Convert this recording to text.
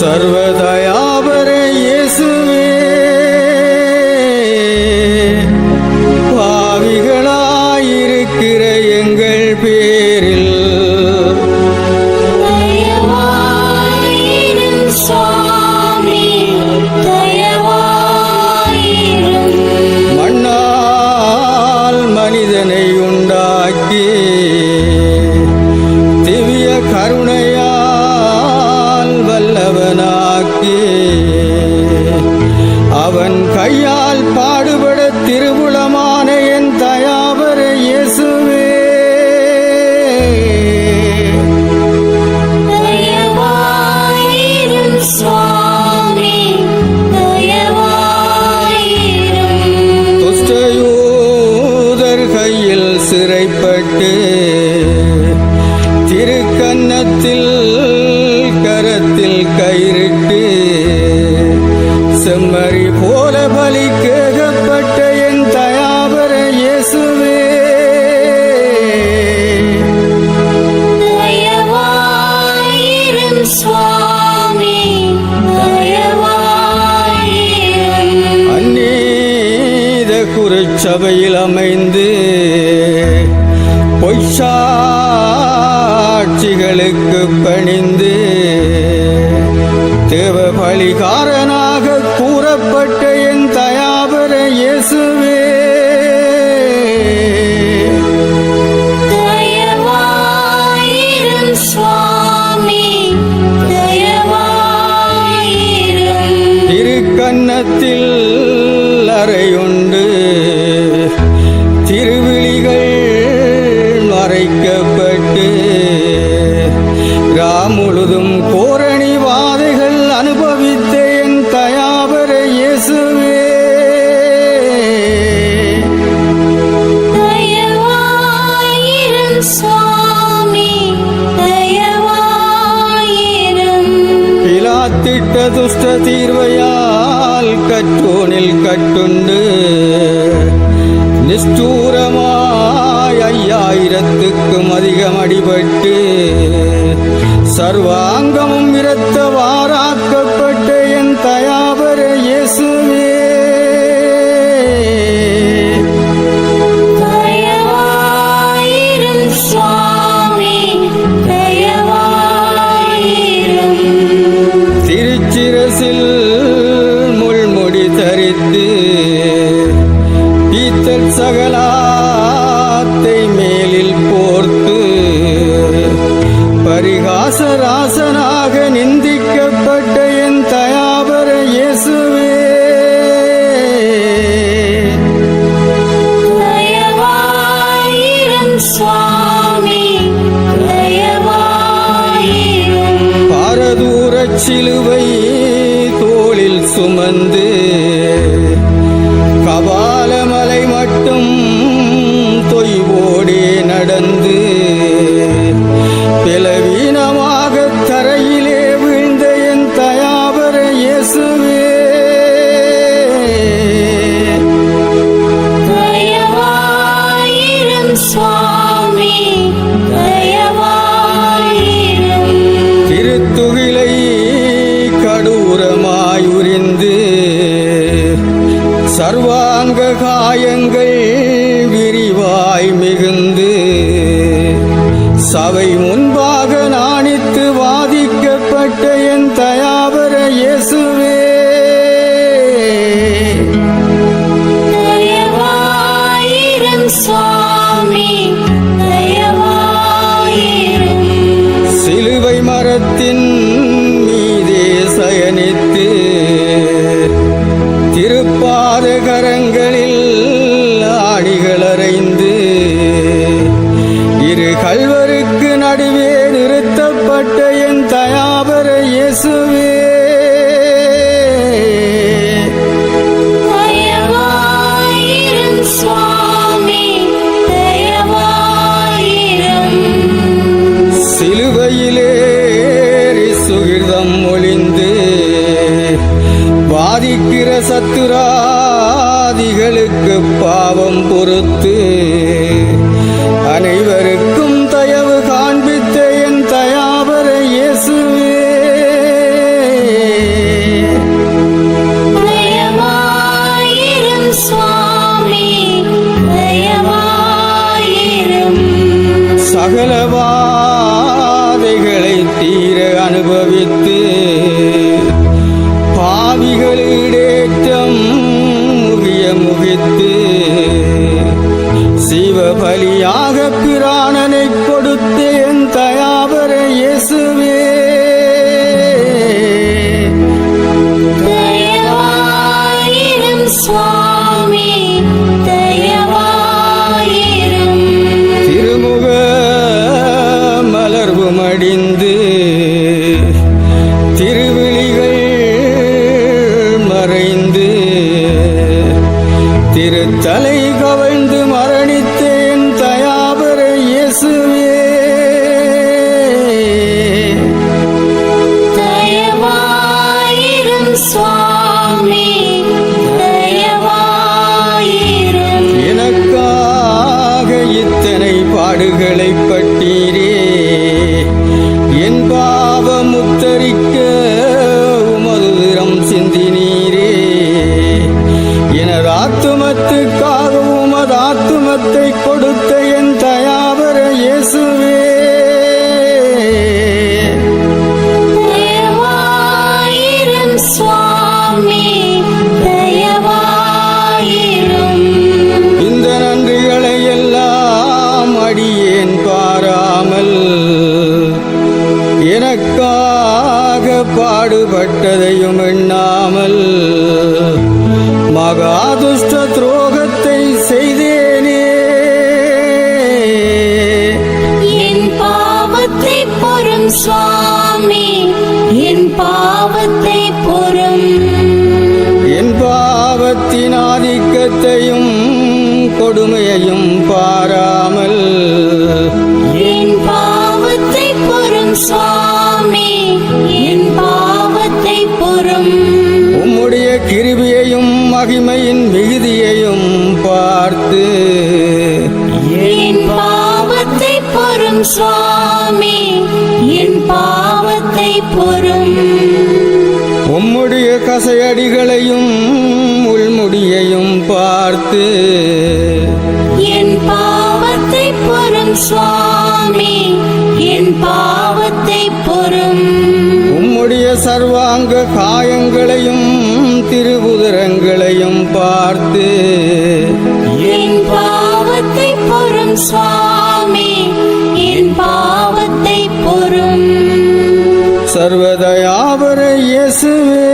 சர்வதயாபர இயேசுவே, பாவிகளாயிருக்கிற எங்கள் பேரில் மண்ணால் மனிதனை உண்டாக்கி திவ்ய கருணையால் வல்லவனாக்கி அவன் கையால் பாடுபட திருவுளமான என் தயாபர இயேசுவே, துஷ்டயூதர் கையில் சிறைப்பட்டு திருக்கன்னத்தில் கரத்தில் கயிறிட்டு செம்மறி போல பலி கேட்கப்பட்ட என் தயாபர இயேசுவே, அந்நீத குருச்சபையில் அமைந்து பொய்ச்சாட்சிகளுக்கு பணிந்து தேவ பலிகாரனாக கூறப்பட்ட என் தயாபர இயேசுவே, திருக்கன்னத்தில் அறையுண்டு திருவிழிகள் மறைக்கப்பட்டு முழுதும் கோரணி வாதைகள் அனுபவித்த என் தயாபர இயேசுவே, பிலாத்திட்ட துஷ்ட தீர்வையால் கற்றோனில் கட்டுண்டு நிஷ்டூரமாய் 5000க்கும் அதிகம் அடிபட்டு சர்வாங்கமும் இரத்தவாராக்கப்பட்ட என் தயாபர இயேசுவே, திருச்சிரசில் முள்முடி தரித்து பீத்தல் சகலாத்தை மேலில் போர்த்து பரிகாசராசனாக நிந்திக்கப்பட்ட என் தயாபர இயேசுவே, பாரதூரச் சிலுவை தோளில் சுமந்து கபாலமலை மட்டும் தொய்வோடே நடந்து பலவீனமாக தரையிலே வீழ்ந்த என் தயாபர இயேசுவே, திருத்துகிலை கடூரமாய் உரிந்து சர்வாங்க காயங்கள் விரிவாய் மிகுந்து சபை முன்பாக நாணித்து வாதிக்கப்பட்ட என் தயாபர இயேசுவே, சிலுவை மரத்தின் மீதே சயனித்து திருப்பாத கரங்களில் ஆணிகள் அறைந்து இரு கல்வருக்கு நடுவே நிறுத்தப்பட்ட என் தயாபர இயேசுவே, சிலுவையிலேறி சுகிர்தம் ஒளிந்து வாதிக்கிற சத்துராதிகளுக்கு பாவம் பொறுத்து அனைவருக்கும் தயவு காண்பித்த என் தயாபர இயேசுவே, மறைந்து திருவிழிகள் மறைந்து திருத்தலை கவிழ்ந்து மரணித்தேன் தயாபர இயேசுவே. தயவாயிரும் சுவாமி, தயவாயிரும். எனக்காக இத்தனை பாடுகளை பட்டீரே, என் பாவம் உத்தரிக்க உமது திறம் சிந்தினீரே. எனது ஆத்துமத்துக்காக உமது ஆத்துமத்தை கொடுத்த என் தயாபர இயேசுவே. தயவாயிரும் சுவாமி, தயவாயிரும். இந்த நன்றிகளை எல்லாம் அடியேன் பாராமல் எனக்காக பாடுபட்டதையும் எண்ணாமல் மகாதுஷ்ட துரோகத்தை செய்தேனே. என் பாவத்தை பொறும் சுவாமி, என் பாவத்தை பொறும். என் பாவத்தின் ஆதிக்கத்தையும் கொடுமையையும் பாராமல் என் பாவத்தை பொறும் சுவாமி, என் பாவத்தை பொறும். உம்முடைய கிருபையையும் மகிமையின் மிகுதியையும் பார்த்து என் பாவத்தை பொறும் சுவாமி, என் பாவத்தை பொறும். உம்முடைய கசையடிகளையும் உள்முடியையும் பார்த்து என் பாவத்தை பொறும் சுவாமி, என் பாவத்தை பொறும். உம்முடைய சர்வாங்க காயங்களையும் திருபுதரங்களையும் பார்த்து என் பாவத்தை பொறும் சுவாமி, என் பாவத்தை பொறும். சர்வதயாபர இயேசுவே.